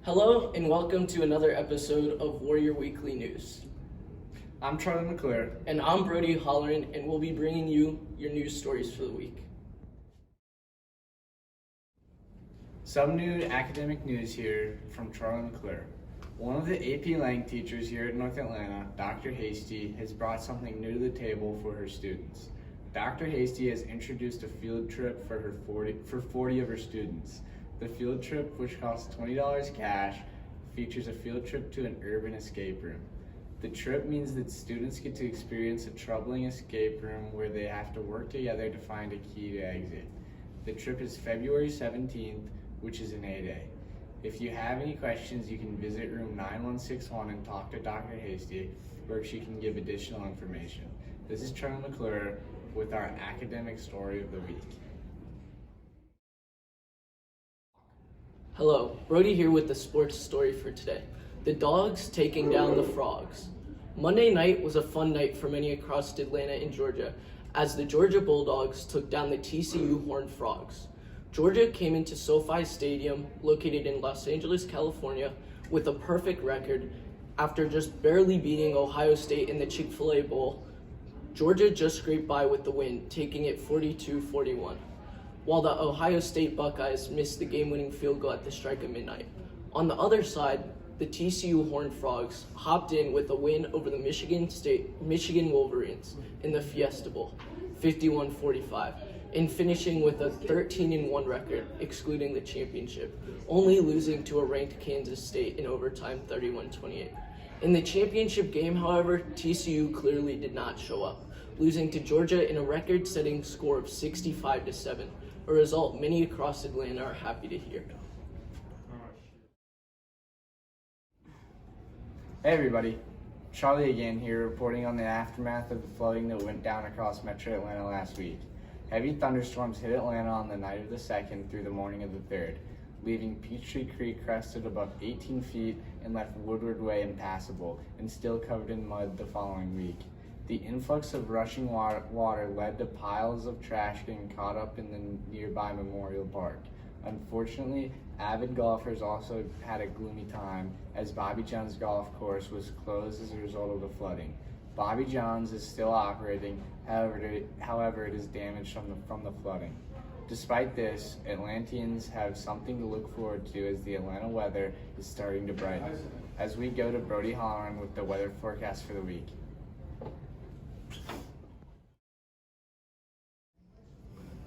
Hello and welcome to another episode of Warrior Weekly News. I'm Charlie McClure. And I'm Brody Charlie, and we'll be bringing you your news stories for the week. Some new academic news here from Charlie McClure. One of the AP Lang teachers here at North Atlanta, Dr. Hasty, has brought something new to the table for her students. Dr. Hasty has introduced a field trip for 40 of her students. The field trip, which costs $20 cash, features a field trip to an urban escape room. The trip means that students get to experience a troubling escape room where they have to work together to find a key to exit. The trip is February 17th, which is an A-Day. If you have any questions, you can visit room 9161 and talk to Dr. Hasty, where she can give additional information. This is Charlie McClure with our academic story of the week. Hello, Brody here with the sports story for today. The Dogs taking down the Frogs. Monday night was a fun night for many across Atlanta and Georgia, as the Georgia Bulldogs took down the TCU Horned Frogs. Georgia came into SoFi Stadium, located in Los Angeles, California, with a perfect record after just barely beating Ohio State in the Chick-fil-A Bowl. Georgia just scraped by with the win, taking it 42-41. While the Ohio State Buckeyes missed the game-winning field goal at the strike of midnight. On the other side, the TCU Horned Frogs hopped in with a win over the Michigan Wolverines in the Fiesta Bowl, 51-45, and finishing with a 13-1 record, excluding the championship, only losing to a ranked Kansas State in overtime, 31-28. In the championship game, however, TCU clearly did not show up, losing to Georgia in a record-setting score of 65-7. A result many across Atlanta are happy to hear. Hey everybody, Charlie again here reporting on the aftermath of the flooding that went down across Metro Atlanta last week. Heavy thunderstorms hit Atlanta on the night of the 2nd through the morning of the 3rd, leaving Peachtree Creek crested above 18 feet and left Woodward Way impassable and still covered in mud the following week. The influx of rushing water led to piles of trash getting caught up in the nearby Memorial Park. Unfortunately, avid golfers also had a gloomy time as Bobby Jones Golf Course was closed as a result of the flooding. Bobby Jones is still operating, however it is damaged from the flooding. Despite this, Atlanteans have something to look forward to as the Atlanta weather is starting to brighten. As we go to Brody Charlie with the weather forecast for the week.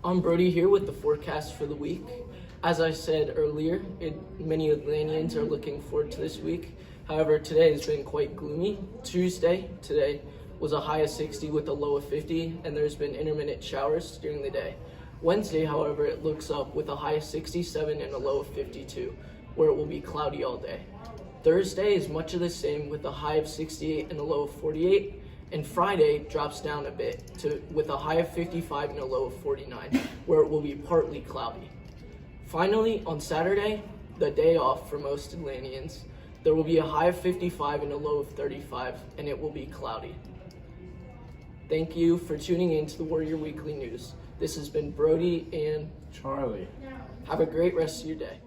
I'm Brody here with the forecast for the week. As I said earlier, many Atlanteans are looking forward to this week. However, today has been quite gloomy. Tuesday, today, was a high of 60 with a low of 50, and there's been intermittent showers during the day. Wednesday, however, it looks up with a high of 67 and a low of 52, where it will be cloudy all day. Thursday is much of the same with a high of 68 and a low of 48. And Friday drops down a bit with a high of 55 and a low of 49, where it will be partly cloudy. Finally, on Saturday, the day off for most Atlanteans, there will be a high of 55 and a low of 35, and it will be cloudy. Thank you for tuning in to the Warrior Weekly News. This has been Brody and Charlie. Have a great rest of your day.